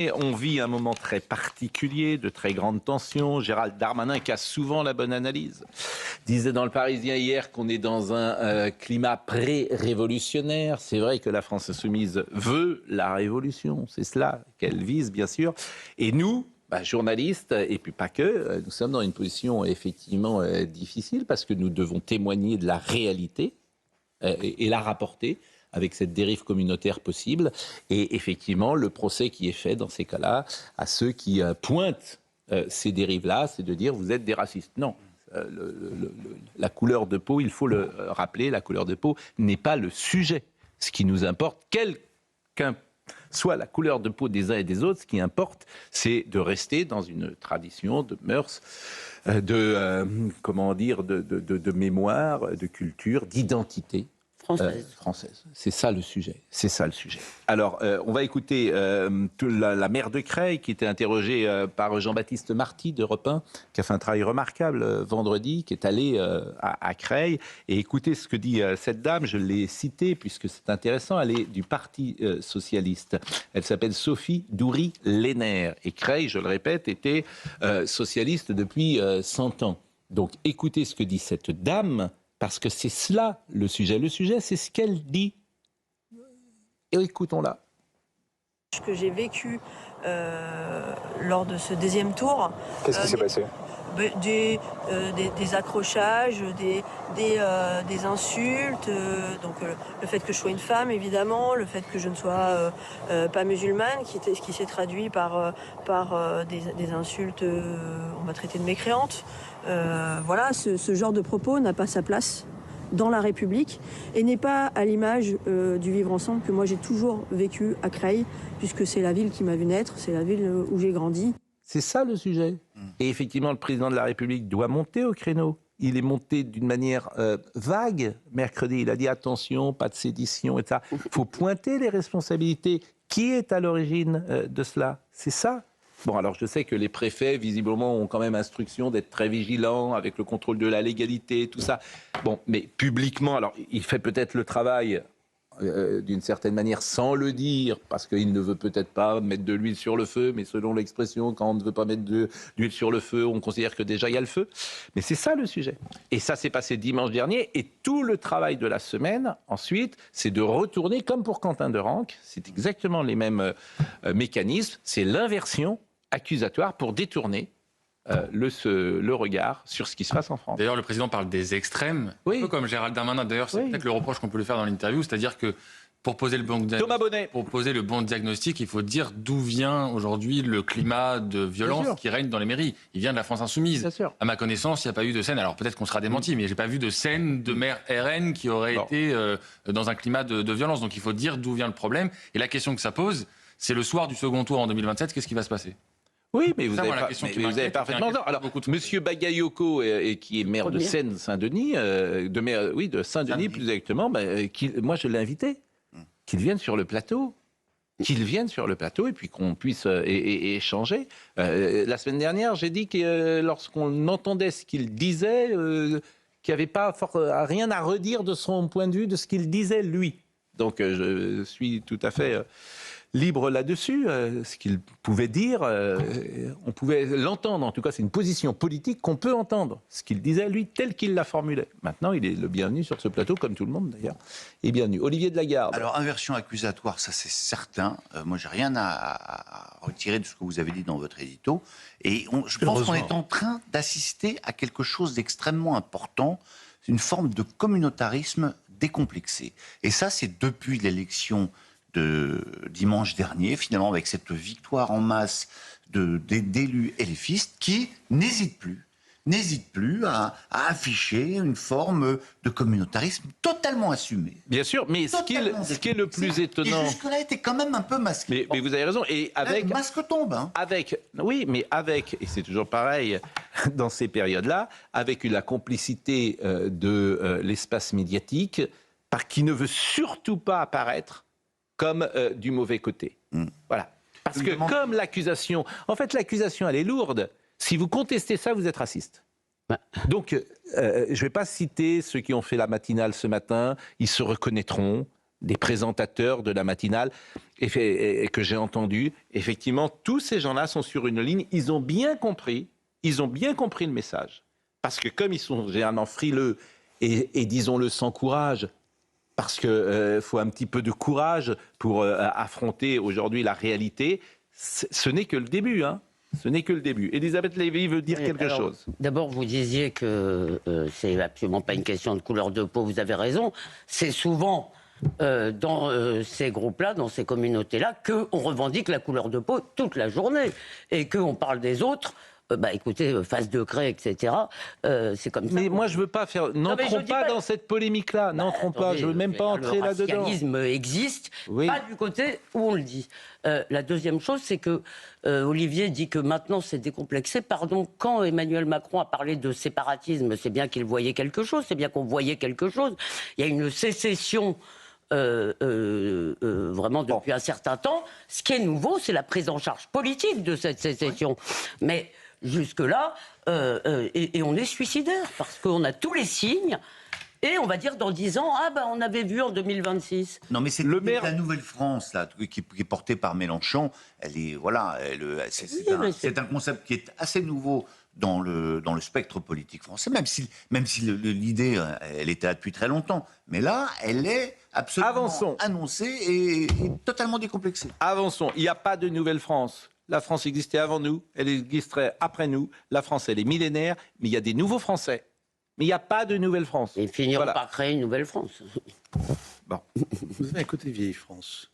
Et on vit un moment très particulier, de très grande tension. Gérald Darmanin, qui a souvent la bonne analyse, disait dans Le Parisien hier qu'on est dans un climat pré-révolutionnaire. C'est vrai que la France insoumise veut la révolution, c'est cela qu'elle vise bien sûr. Et nous, journalistes, et puis pas que, nous sommes dans une position effectivement difficile parce que nous devons témoigner de la réalité et la rapporter avec cette dérive communautaire possible. Et effectivement, le procès qui est fait dans ces cas-là à ceux qui pointent ces dérives-là, c'est de dire vous êtes des racistes. Non. La couleur de peau, il faut le rappeler, la couleur de peau n'est pas le sujet. Ce qui nous importe, quelle qu'un soit la couleur de peau des uns et des autres, ce qui importe, c'est de rester dans une tradition de mœurs, de mémoire, de culture, d'identité. Française. C'est ça le sujet. C'est ça le sujet. Alors, on va écouter la maire de Creil qui était interrogée par Jean-Baptiste Marty d'Europe 1, qui a fait un travail remarquable vendredi, qui est allé à Creil. Et écoutez ce que dit cette dame. Je l'ai citée puisque c'est intéressant. Elle est du Parti socialiste. Elle s'appelle Sophie Doury-Lénaire. Et Creil, je le répète, était socialiste depuis 100 ans. Donc, écoutez ce que dit cette dame. Parce que c'est cela le sujet. Le sujet, c'est ce qu'elle dit. Et écoutons-la. Ce que j'ai vécu lors de ce deuxième tour. Qu'est-ce qui s'est passé ? Des accrochages, des insultes, donc le fait que je sois une femme évidemment, le fait que je ne sois pas musulmane, qui s'est traduit par des insultes, on m'a traité de mécréante. Voilà, ce genre de propos n'a pas sa place dans la République et n'est pas à l'image du vivre ensemble que moi j'ai toujours vécu à Creil, puisque c'est la ville qui m'a vu naître, c'est la ville où j'ai grandi. C'est ça le sujet. Et effectivement, le président de la République doit monter au créneau. Il est monté d'une manière vague mercredi. Il a dit attention, pas de sédition, etc. Il faut pointer les responsabilités. Qui est à l'origine de cela ? C'est ça. Bon, alors je sais que les préfets, visiblement, ont quand même instruction d'être très vigilants avec le contrôle de la légalité, tout ça. Bon, mais publiquement, alors il fait peut-être le travail d'une certaine manière sans le dire, parce qu'il ne veut peut-être pas mettre de l'huile sur le feu, mais selon l'expression, quand on ne veut pas mettre de l'huile sur le feu, on considère que déjà il y a le feu. Mais c'est ça le sujet. Et ça s'est passé dimanche dernier, et tout le travail de la semaine, ensuite, c'est de retourner, comme pour Quentin Derenque, c'est exactement les mêmes mécanismes, c'est l'inversion accusatoire pour détourner le regard sur ce qui se passe en France. D'ailleurs, le président parle des extrêmes, oui. Un peu comme Gérald Darmanin. D'ailleurs, c'est peut-être le reproche qu'on peut lui faire dans l'interview, c'est-à-dire que pour poser le bon diagnostic, il faut dire d'où vient aujourd'hui le climat de violence qui règne dans les mairies. Il vient de la France insoumise. À ma connaissance, il n'y a pas eu de scène, alors peut-être qu'on sera démenti, mais je n'ai pas vu de scène de maire RN qui aurait été dans un climat de violence. Donc il faut dire d'où vient le problème. Et la question que ça pose, c'est le soir du second tour en 2027, qu'est-ce qui va se passer ? Oui, mais vous avez parfaitement raison. Alors, Monsieur Bagayoko, qui est maire de Seine-Saint-Denis, de Saint-Denis plus exactement, moi je l'ai invité, qu'il vienne sur le plateau. Qu'il vienne sur le plateau et puis qu'on puisse échanger. La semaine dernière, j'ai dit que lorsqu'on entendait ce qu'il disait, qu'il n'y avait pas rien à redire de son point de vue, de ce qu'il disait lui. Donc je suis tout à fait libre là-dessus, ce qu'il pouvait dire, on pouvait l'entendre, en tout cas c'est une position politique qu'on peut entendre, ce qu'il disait lui tel qu'il l'a formulé. Maintenant il est le bienvenu sur ce plateau, comme tout le monde d'ailleurs, et bienvenue. Olivier de Lagarde. Alors inversion accusatoire, ça c'est certain, moi j'ai rien à retirer de ce que vous avez dit dans votre édito, et je pense qu'on est en train d'assister à quelque chose d'extrêmement important, une forme de communautarisme décomplexé. Et ça c'est depuis l'élection de dimanche dernier, finalement, avec cette victoire en masse d'élus LFistes qui n'hésitent plus à afficher une forme de communautarisme totalement assumé. Bien sûr, mais ce qui est le plus étonnant... Et jusque-là, était quand même un peu masqué. Mais vous avez raison. Et avec, le masque tombe. Hein. Et c'est toujours pareil dans ces périodes-là, avec la complicité de l'espace médiatique, qui ne veut surtout pas apparaître comme du mauvais côté. Voilà. Parce que comme l'accusation... En fait, l'accusation, elle est lourde. Si vous contestez ça, vous êtes raciste. Donc, je ne vais pas citer ceux qui ont fait la matinale ce matin. Ils se reconnaîtront. des présentateurs de la matinale et que j'ai entendu. Effectivement, tous ces gens-là sont sur une ligne. Ils ont bien compris le message. Parce que comme ils sont généralement frileux et disons-le sans courage, parce qu'il faut un petit peu de courage pour affronter aujourd'hui la réalité, ce n'est que le début, hein. Ce n'est que le début. Elisabeth Lévy veut dire quelque chose. D'abord, vous disiez que c'est absolument pas une question de couleur de peau, vous avez raison. C'est souvent dans ces groupes-là, dans ces communautés-là, qu'on revendique la couleur de peau toute la journée. Et qu'on parle des autres. Écoutez, face de craie, etc. C'est comme ça. Mais moi, je veux pas faire. N'entrons pas dans cette polémique-là. N'entrons pas. Je veux même pas entrer là-dedans. Le racialisme existe, pas du côté où on le dit. La deuxième chose, c'est que Olivier dit que maintenant c'est décomplexé. Pardon, quand Emmanuel Macron a parlé de séparatisme, c'est bien qu'il voyait quelque chose, c'est bien qu'on voyait quelque chose. Il y a une sécession. Vraiment depuis un certain temps. Ce qui est nouveau, c'est la prise en charge politique de cette sécession. Mais jusque-là, et on est suicidaire, parce qu'on a tous les signes, et on va dire dans 10 ans, on avait vu en 2026. Non, mais c'est le maire... La Nouvelle-France, là, qui est portée par Mélenchon, elle est, voilà, c'est un concept qui est assez nouveau dans le spectre politique français, même si l'idée, elle était là depuis très longtemps. Mais là, elle est absolument annoncée et totalement décomplexée. Avançons. Il n'y a pas de Nouvelle-France. La France existait avant nous, elle existerait après nous. La France, elle est millénaire, mais il y a des nouveaux Français. Mais il n'y a pas de Nouvelle-France. Et finiront par créer une Nouvelle-France. Bon. Vous avez un côté vieille France.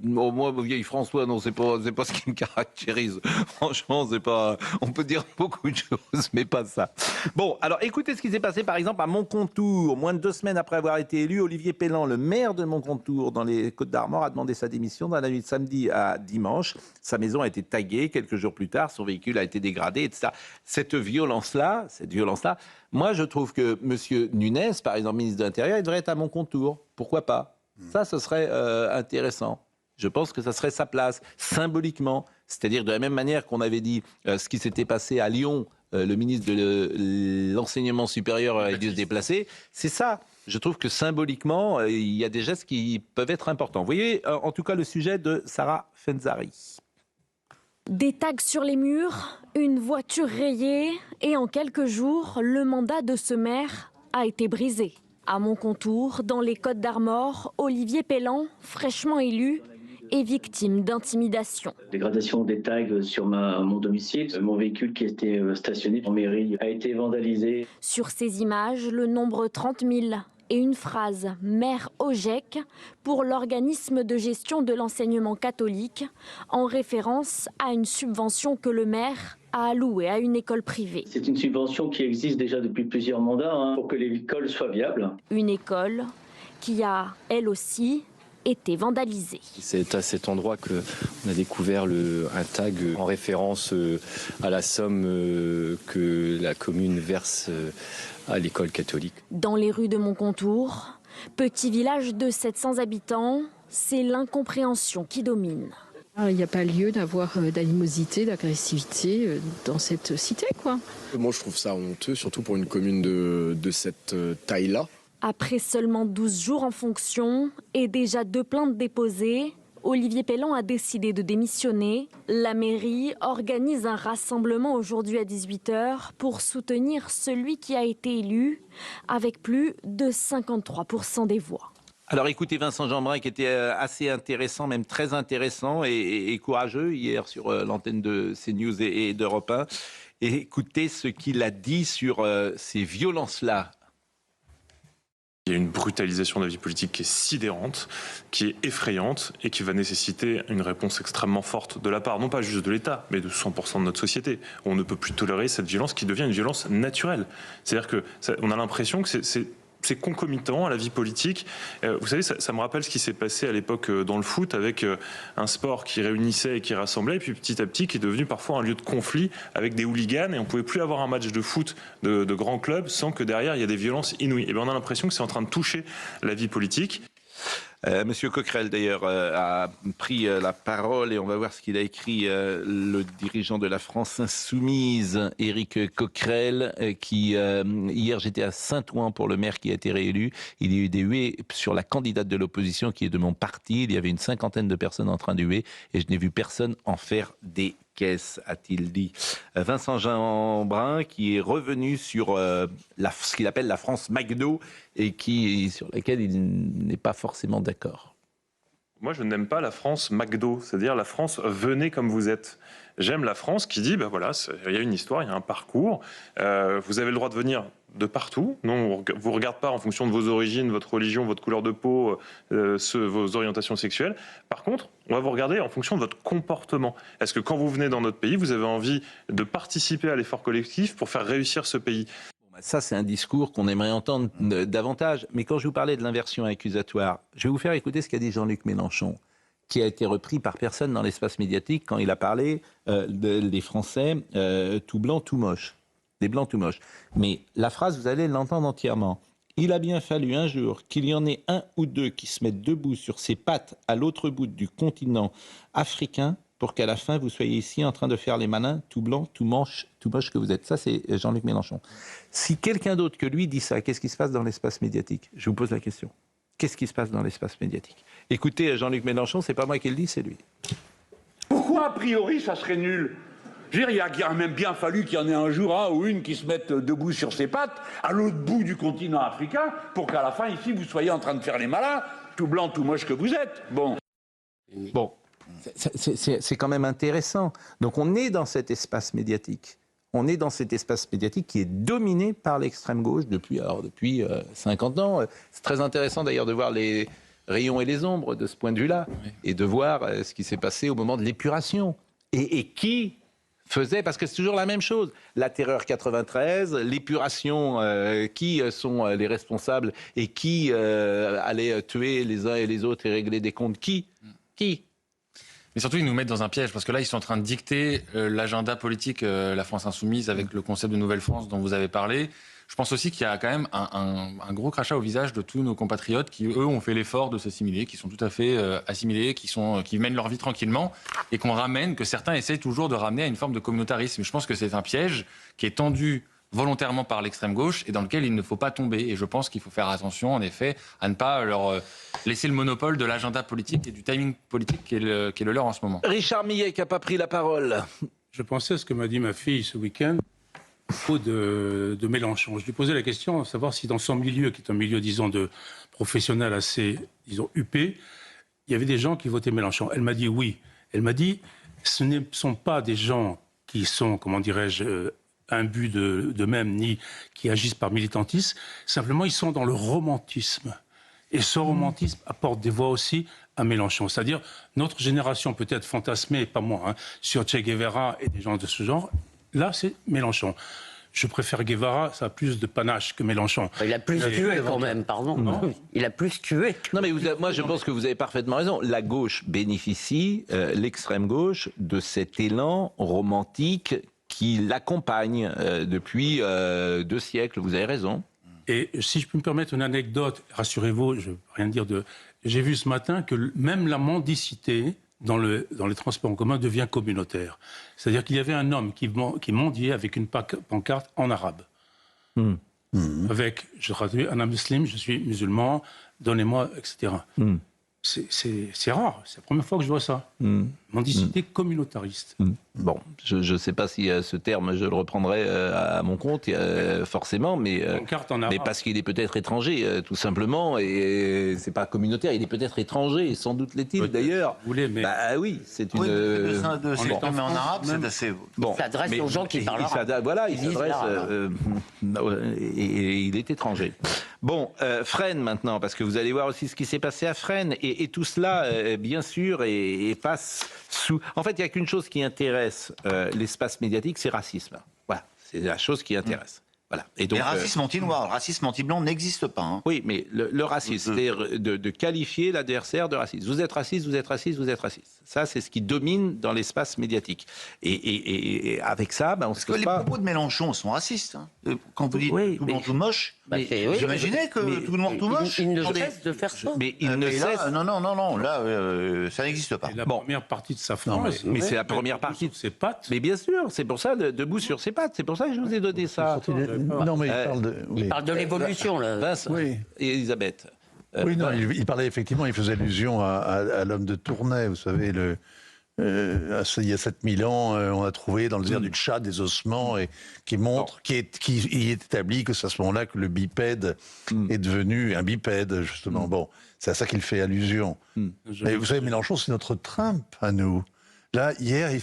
Moi, vieille François, non, c'est pas ce qui me caractérise. Franchement, c'est pas. On peut dire beaucoup de choses, mais pas ça. Bon, alors écoutez ce qui s'est passé, par exemple, à Moncontour. Moins de 2 semaines après avoir été élu, Olivier Pellan, le maire de Moncontour, dans les Côtes-d'Armor, a demandé sa démission dans la nuit de samedi à dimanche. Sa maison a été taguée. Quelques jours plus tard, son véhicule a été dégradé, etc. Cette violence-là, moi, je trouve que M. Nunez, par exemple, ministre de l'Intérieur, il devrait être à Moncontour. Pourquoi pas ? Ça, ce serait intéressant. Je pense que ça serait sa place, symboliquement. C'est-à-dire de la même manière qu'on avait dit ce qui s'était passé à Lyon, le ministre de l'enseignement supérieur a dû se déplacer. C'est ça. Je trouve que symboliquement, il y a des gestes qui peuvent être importants. Vous voyez, en tout cas, le sujet de Sarah Fenzari. Des tags sur les murs, une voiture rayée et en quelques jours, le mandat de ce maire a été brisé. À Moncontour, dans les Côtes-d'Armor, Olivier Pellan, fraîchement élu, est victime d'intimidation. Dégradation des tags sur mon domicile. Mon véhicule qui était stationné en mairie a été vandalisé. Sur ces images, le nombre 30 000 et une phrase « Maire OGEC » pour l'organisme de gestion de l'enseignement catholique, en référence à une subvention que le maire a allouée à une école privée. C'est une subvention qui existe déjà depuis plusieurs mandats pour que l'école soit viable. Une école qui a, elle aussi, été vandalisée. C'est à cet endroit qu'on a découvert un tag en référence à la somme que la commune verse à l'école catholique. Dans les rues de Moncontour, petit village de 700 habitants, c'est l'incompréhension qui domine. Il n'y a pas lieu d'avoir d'animosité, d'agressivité dans cette cité, quoi. Moi, je trouve ça honteux, surtout pour une commune de cette taille-là. Après seulement 12 jours en fonction et déjà 2 plaintes déposées, Olivier Pellan a décidé de démissionner. La mairie organise un rassemblement aujourd'hui à 18h pour soutenir celui qui a été élu avec plus de 53% des voix. Alors écoutez Vincent Jeanbrun qui était assez intéressant, même très intéressant et courageux hier sur l'antenne de CNews et d'Europe 1. Et écoutez ce qu'il a dit sur ces violences-là. Il y a une brutalisation de la vie politique qui est sidérante, qui est effrayante et qui va nécessiter une réponse extrêmement forte de la part, non pas juste de l'État, mais de 100% de notre société. On ne peut plus tolérer cette violence qui devient une violence naturelle. C'est-à-dire qu'on a l'impression que c'est concomitant à la vie politique. Vous savez, ça me rappelle ce qui s'est passé à l'époque dans le foot avec un sport qui réunissait et qui rassemblait, et puis petit à petit qui est devenu parfois un lieu de conflit avec des hooligans, et on ne pouvait plus avoir un match de foot de grands clubs sans que derrière il y ait des violences inouïes. Et bien on a l'impression que c'est en train de toucher la vie politique. Monsieur Coquerel, d'ailleurs, a pris la parole et on va voir ce qu'il a écrit, le dirigeant de la France Insoumise, Éric Coquerel, qui, hier, j'étais à Saint-Ouen pour le maire qui a été réélu. Il y a eu des huées sur la candidate de l'opposition qui est de mon parti. Il y avait une 50aine de personnes en train de huer et je n'ai vu personne en faire des caisses, a-t-il dit. Vincent Jeanbrun, qui est revenu sur ce qu'il appelle la France McDo et sur laquelle il n'est pas forcément d'accord. Moi, je n'aime pas la France McDo, c'est-à-dire la France venez comme vous êtes. J'aime la France qui dit, ben voilà, il y a une histoire, il y a un parcours, vous avez le droit de venir de partout. Non, on vous regarde pas en fonction de vos origines, votre religion, votre couleur de peau, vos orientations sexuelles. Par contre, on va vous regarder en fonction de votre comportement. Est-ce que quand vous venez dans notre pays, vous avez envie de participer à l'effort collectif pour faire réussir ce pays ? Ça, c'est un discours qu'on aimerait entendre davantage. Mais quand je vous parlais de l'inversion accusatoire, je vais vous faire écouter ce qu'a dit Jean-Luc Mélenchon, qui a été repris par personne dans l'espace médiatique quand il a parlé des Français tout blancs, tout moches. Des blancs tout moches. Mais la phrase, vous allez l'entendre entièrement. Il a bien fallu un jour qu'il y en ait un ou deux qui se mettent debout sur ses pattes à l'autre bout du continent africain pour qu'à la fin, vous soyez ici en train de faire les malins, tout blanc, tout moche que vous êtes. Ça, c'est Jean-Luc Mélenchon. Si quelqu'un d'autre que lui dit ça, qu'est-ce qui se passe dans l'espace médiatique ? Je vous pose la question. Qu'est-ce qui se passe dans l'espace médiatique ? Écoutez, Jean-Luc Mélenchon, c'est pas moi qui le dis, c'est lui. Pourquoi, a priori, ça serait nul ? Je veux dire, il a même bien fallu qu'il y en ait un jour un ou une qui se mette debout sur ses pattes à l'autre bout du continent africain pour qu'à la fin, ici, vous soyez en train de faire les malins, tout blanc, tout moche que vous êtes. Bon. C'est quand même intéressant. Donc on est dans cet espace médiatique. On est dans cet espace médiatique qui est dominé par l'extrême gauche depuis 50 ans. C'est très intéressant d'ailleurs de voir les rayons et les ombres de ce point de vue-là, et de voir ce qui s'est passé au moment de l'épuration. Et qui faisait, parce que c'est toujours la même chose, la terreur 93, l'épuration, qui sont les responsables et qui allaient tuer les uns et les autres et régler des comptes. Qui Mais surtout, ils nous mettent dans un piège, parce que là, ils sont en train de dicter l'agenda politique, la France Insoumise, avec le concept de Nouvelle-France dont vous avez parlé. Je pense aussi qu'il y a quand même un gros crachat au visage de tous nos compatriotes qui, eux, ont fait l'effort de s'assimiler, qui sont tout à fait assimilés, qui mènent leur vie tranquillement, et que certains essayent toujours de ramener à une forme de communautarisme. Je pense que c'est un piège qui est tendu volontairement par l'extrême gauche et dans lequel il ne faut pas tomber. Et je pense qu'il faut faire attention, en effet, à ne pas leur laisser le monopole de l'agenda politique et du timing politique qui est le leur en ce moment. Richard Millet qui n'a pas pris la parole. Je pensais à ce que m'a dit ma fille ce week-end à propos de Mélenchon. Je lui posais la question de savoir si dans son milieu, qui est un milieu, disons, de professionnels assez, disons, huppés, il y avait des gens qui votaient Mélenchon. Elle m'a dit oui. Elle m'a dit, ce ne sont pas des gens qui sont, comment dirais-je, imbus d'eux-mêmes, ni qui agissent par militantisme. Simplement, ils sont dans le romantisme. Et ce romantisme apporte des voix aussi à Mélenchon. C'est-à-dire, notre génération peut-être fantasmée, pas moi, sur Che Guevara et des gens de ce genre. Là, c'est Mélenchon. Je préfère Guevara, ça a plus de panache que Mélenchon. Il a plus tué quand même, pardon. Non. Il a plus tué. Non, mais moi, je pense que vous avez parfaitement raison. La gauche bénéficie, l'extrême gauche, de cet élan romantique qui l'accompagne depuis 2 siècles. Vous avez raison. Et si je peux me permettre une anecdote, rassurez-vous, je ne veux rien dire de... J'ai vu ce matin que même la mendicité dans les transports en commun devient communautaire. C'est-à-dire qu'il y avait un homme qui mendiait avec une pancarte en arabe. Avec, je traduis, Ana Muslim, je suis musulman, donnez-moi, etc. C'est rare, c'est la première fois que je vois ça. Mendicité communautariste. Bon, je ne sais pas si ce terme, je le reprendrai à mon compte, forcément, mais parce qu'il est peut-être étranger, tout simplement, et c'est pas communautaire, il est peut-être étranger, sans doute l'est-il d'ailleurs. Bah oui, c'est une... de s'exprimer en arabe, c'est assez... Bon, il s'adresse aux gens qui parlent arabe. Voilà, il s'adresse... et il est étranger. Bon, Fresnes maintenant, parce que vous allez voir aussi ce qui s'est passé à Fresnes, et tout cela, bien sûr, et passe sous... En fait, il n'y a qu'une chose qui intéresse l'espace médiatique, c'est racisme. Voilà, c'est la chose qui intéresse. Voilà. Et donc, le racisme anti-noir, le racisme anti-blanc n'existe pas. Oui, mais le racisme, c'est-à-dire de qualifier l'adversaire de raciste. Vous êtes raciste, vous êtes raciste, vous êtes raciste. Ça, c'est ce qui domine dans l'espace médiatique. Et avec ça, on se pose pas... Les propos de Mélenchon sont racistes. Quand vous dites tout blanc, tout moche, Oui. Vous imaginez que tout le monde tout moche? Il ne cesse de faire ça. Mais il ne cesse... Non, là, ça n'existe pas. Et la première partie de sa phrase. Mais c'est la première partie de ses pattes. Mais bien sûr, c'est pour ça, debout sur ses pattes. C'est pour ça que je vous ai donné ça. Non, mais Il parle de l'évolution, là. Vincent et Elisabeth. Oui, non, il parlait effectivement, il faisait allusion à l'homme de Tournai, vous savez, il y a 7000 ans, on a trouvé dans le désert du Tchad des ossements qui montrent, qui est établi que c'est à ce moment-là que le bipède est devenu un bipède, justement. Bon, c'est à ça qu'il fait allusion. Mais vous savez, Mélenchon, c'est notre Trump à nous. Là, hier, il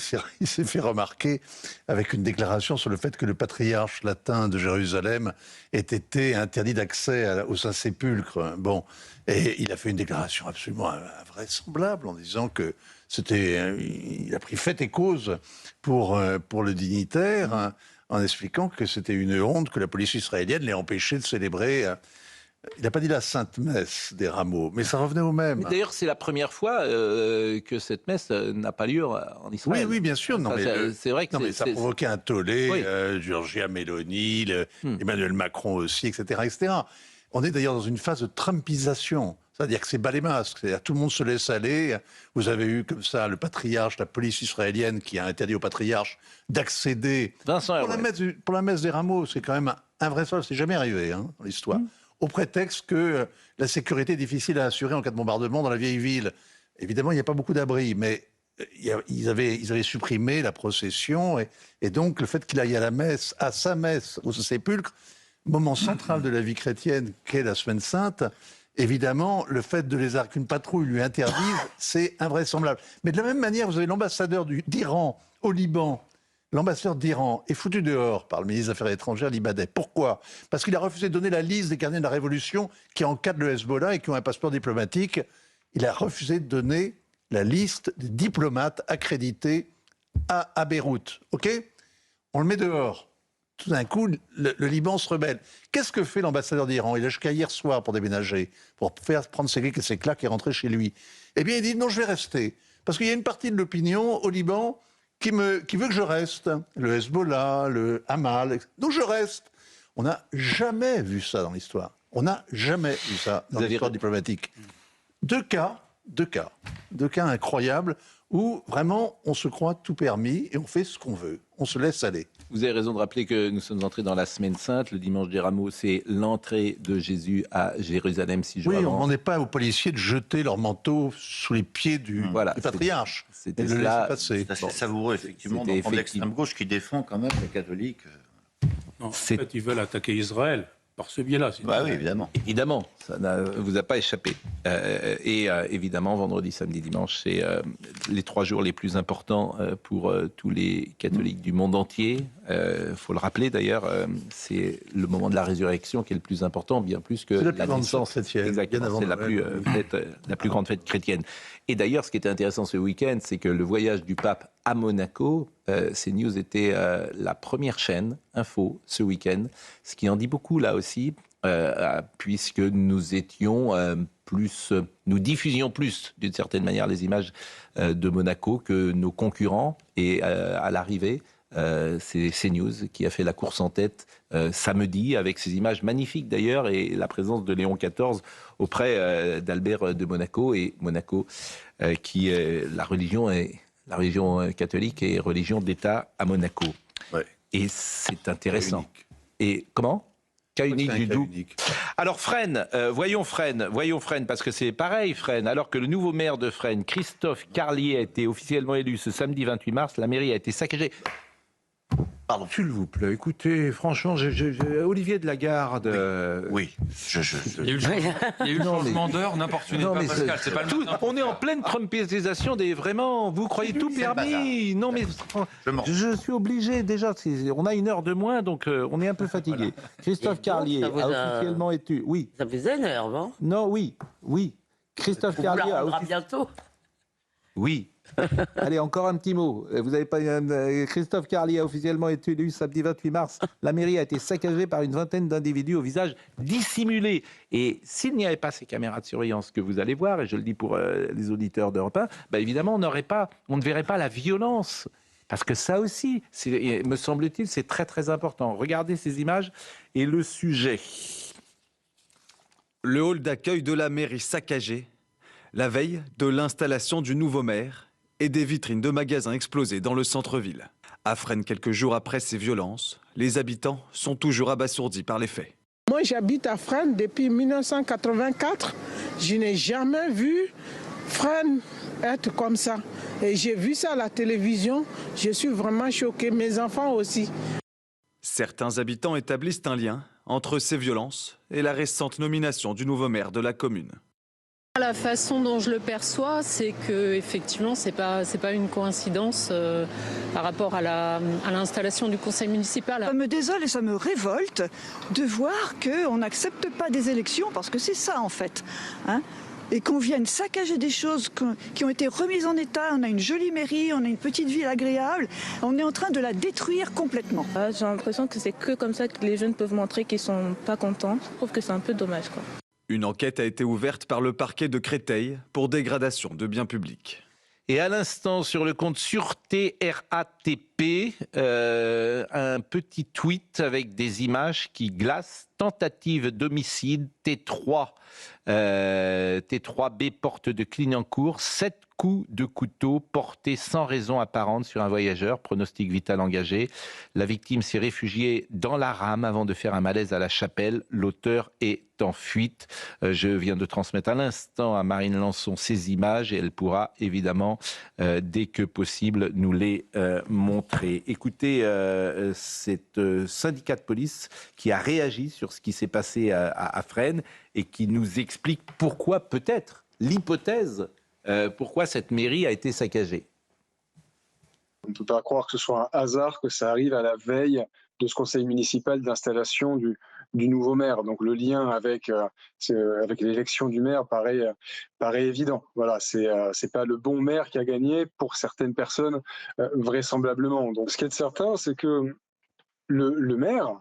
s'est fait remarquer avec une déclaration sur le fait que le patriarche latin de Jérusalem ait été interdit d'accès au Saint-Sépulcre. Bon, et il a fait une déclaration absolument invraisemblable en disant que il a pris fait et cause pour le dignitaire, en expliquant que c'était une honte que la police israélienne l'ait empêché de célébrer. Il n'a pas dit la Sainte Messe des Rameaux, mais ça revenait au même. D'ailleurs, c'est la première fois que cette messe n'a pas lieu en Israël. Oui, bien sûr. C'est vrai que ça a provoqué un tollé. Giorgia Meloni, Emmanuel Macron aussi, etc., etc. On est d'ailleurs dans une phase de Trumpisation. C'est-à-dire que c'est bas les masques. C'est-à-dire tout le monde se laisse aller. Vous avez eu comme ça le patriarche, la police israélienne qui a interdit au patriarche d'accéder. Pour la messe des Rameaux, c'est quand même invraisemblable. C'est jamais arrivé dans l'histoire. Au prétexte que la sécurité est difficile à assurer en cas de bombardement dans la vieille ville. Évidemment, il n'y a pas beaucoup d'abris, mais ils avaient supprimé la procession et donc le fait qu'il aille à sa messe, au sépulcre, moment central de la vie chrétienne qu'est la Semaine Sainte, évidemment, le fait qu'une patrouille lui interdise, c'est invraisemblable. Mais de la même manière, vous avez l'ambassadeur d'Iran au Liban. L'ambassadeur d'Iran est foutu dehors par le ministre des Affaires étrangères libanais. Pourquoi? Parce qu'il a refusé de donner la liste des carnets de la Révolution qui encadrent le Hezbollah et qui ont un passeport diplomatique. Il a refusé de donner la liste des diplomates accrédités à Beyrouth. OK? On le met dehors. Tout d'un coup, le Liban se rebelle. Qu'est-ce que fait l'ambassadeur d'Iran? Il a jusqu'à hier soir pour déménager, pour prendre ses claques et rentrer chez lui. Eh bien, il dit non, je vais rester. Parce qu'il y a une partie de l'opinion au Liban qui veut que je reste. Le Hezbollah, le Hamas. Donc je reste. On n'a jamais vu ça dans l'histoire. On n'a jamais vu ça dans l'histoire diplomatique. Deux cas incroyables où vraiment on se croit tout permis et on fait ce qu'on veut. On se laisse aller. Vous avez raison de rappeler que nous sommes entrés dans la Semaine Sainte. Le dimanche des Rameaux, c'est l'entrée de Jésus à Jérusalem 6 jours avant. Oui, on n'en est pas aux policiers de jeter leur manteau sous les pieds du patriarche. C'était et de le laisser passer. C'est assez savoureux, effectivement, d'entendre l'extrême gauche qui défend quand même les catholiques. Non, en fait, ils veulent attaquer Israël. Par ce biais-là. Oui, évidemment. Évidemment, ça ne vous a pas échappé. Évidemment, vendredi, samedi, dimanche, c'est les 3 jours les plus importants pour tous les catholiques du monde entier. Faut le rappeler d'ailleurs, c'est le moment de la résurrection qui est le plus important, bien plus que la naissance. Exactement, c'est la plus grande fête chrétienne. Et d'ailleurs, ce qui était intéressant ce week-end, c'est que le voyage du pape à Monaco, CNews était la première chaîne info ce week-end, ce qui en dit beaucoup là aussi, puisque nous étions nous diffusions plus d'une certaine manière les images de Monaco que nos concurrents. Et à l'arrivée, c'est CNews qui a fait la course en tête samedi, avec ces images magnifiques d'ailleurs, et la présence de Léon XIV auprès d'Albert de Monaco. Et Monaco, qui est la religion catholique et religion d'État à Monaco. Ouais. Et c'est intéressant. Et comment? Cas unique du Doubs. Alors Fresnes, voyons Fresnes, parce que c'est pareil Fresnes. Alors que le nouveau maire de Fresnes, Christophe Carlier, a été officiellement élu ce samedi 28 mars, la mairie a été saccagée. Pardon. S'il vous plaît, écoutez, franchement, Olivier de Lagarde... Oui. Il y a eu le changement d'heure, n'importe où n'est pas Pascal. C'est pas le matin. On est en pleine trumpisation vraiment, vous croyez tout permis. Non mais je suis obligé déjà, on a 1 heure de moins, donc on est un peu fatigué. Christophe Carlier a officiellement été... Oui. Ça vous énerve, hein? Non, oui. Christophe Carlier a bientôt. Oui. Allez, encore un petit mot. Vous avez pas Christophe Carlier a officiellement été élu samedi 28 mars. La mairie a été saccagée par une vingtaine d'individus au visage dissimulé. Et s'il n'y avait pas ces caméras de surveillance que vous allez voir, et je le dis pour les auditeurs d'Europe 1, évidemment, on ne verrait pas la violence. Parce que ça aussi, me semble-t-il, c'est très très important. Regardez ces images et le sujet. Le hall d'accueil de la mairie saccagé, la veille de l'installation du nouveau maire et des vitrines de magasins explosées dans le centre-ville. À Fresnes, quelques jours après ces violences, les habitants sont toujours abasourdis par les faits. Moi, j'habite à Fresnes depuis 1984. Je n'ai jamais vu Fresnes être comme ça. Et j'ai vu ça à la télévision. Je suis vraiment choquée. Mes enfants aussi. Certains habitants établissent un lien entre ces violences et la récente nomination du nouveau maire de la commune. La façon dont je le perçois, c'est que effectivement, c'est pas une coïncidence par rapport à l'installation du conseil municipal. Ça me désole et ça me révolte de voir qu'on n'accepte pas des élections, parce que c'est ça en fait, hein, et qu'on vienne saccager des choses qui ont été remises en état. On a une jolie mairie, on a une petite ville agréable, on est en train de la détruire complètement. J'ai l'impression que c'est que comme ça que les jeunes peuvent montrer qu'ils sont pas contents. Je trouve que c'est un peu dommage, quoi. Une enquête a été ouverte par le parquet de Créteil pour dégradation de biens publics. Et à l'instant, sur le compte Sûreté RATP, un petit tweet avec des images qui glacent. Tentative d'homicide, T3B porte de Clignancourt, 7 coups de couteau portés sans raison apparente sur un voyageur, pronostic vital engagé. La victime s'est réfugiée dans la rame avant de faire un malaise à la Chapelle. L'auteur est en fuite. Je viens de transmettre à l'instant à Marine Lançon ces images et elle pourra évidemment, dès que possible, nous les montrer. Écoutez, cet syndicat de police qui a réagi sur ce qui s'est passé à Fresnes et qui nous explique pourquoi, peut-être, l'hypothèse, pourquoi cette mairie a été saccagée. On ne peut pas croire que ce soit un hasard que ça arrive à la veille de ce conseil municipal d'installation du nouveau maire. Donc le lien avec l'élection du maire paraît évident. Voilà, c'est pas le bon maire qui a gagné pour certaines personnes, vraisemblablement. Donc ce qui est certain, c'est que le maire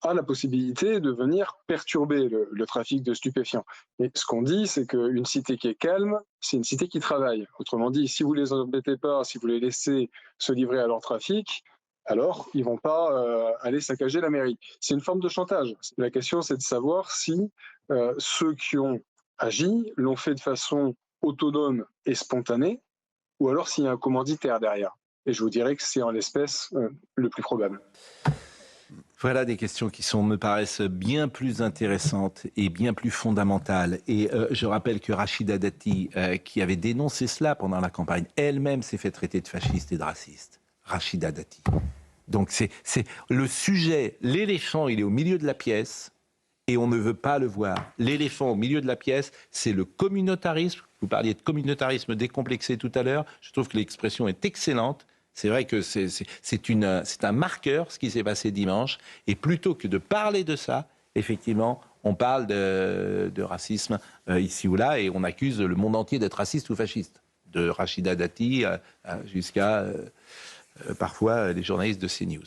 a la possibilité de venir perturber le trafic de stupéfiants. Et ce qu'on dit, c'est qu'une cité qui est calme, c'est une cité qui travaille. Autrement dit, si vous les embêtez pas, si vous les laissez se livrer à leur trafic, alors ils vont pas aller saccager la mairie. C'est une forme de chantage. La question, c'est de savoir si ceux qui ont agi l'ont fait de façon autonome et spontanée, ou alors s'il y a un commanditaire derrière. Et je vous dirais que c'est en l'espèce le plus probable. Voilà des questions qui me paraissent bien plus intéressantes et bien plus fondamentales. Et je rappelle que Rachida Dati, qui avait dénoncé cela pendant la campagne, elle-même s'est fait traiter de fasciste et de raciste. Rachida Dati. Donc c'est le sujet, l'éléphant, il est au milieu de la pièce et on ne veut pas le voir. L'éléphant au milieu de la pièce, c'est le communautarisme. Vous parliez de communautarisme décomplexé tout à l'heure. Je trouve que l'expression est excellente. C'est vrai que c'est un marqueur, ce qui s'est passé dimanche. Et plutôt que de parler de ça, effectivement, on parle de racisme ici ou là et on accuse le monde entier d'être raciste ou fasciste. De Rachida Dati jusqu'à parfois les journalistes de CNews.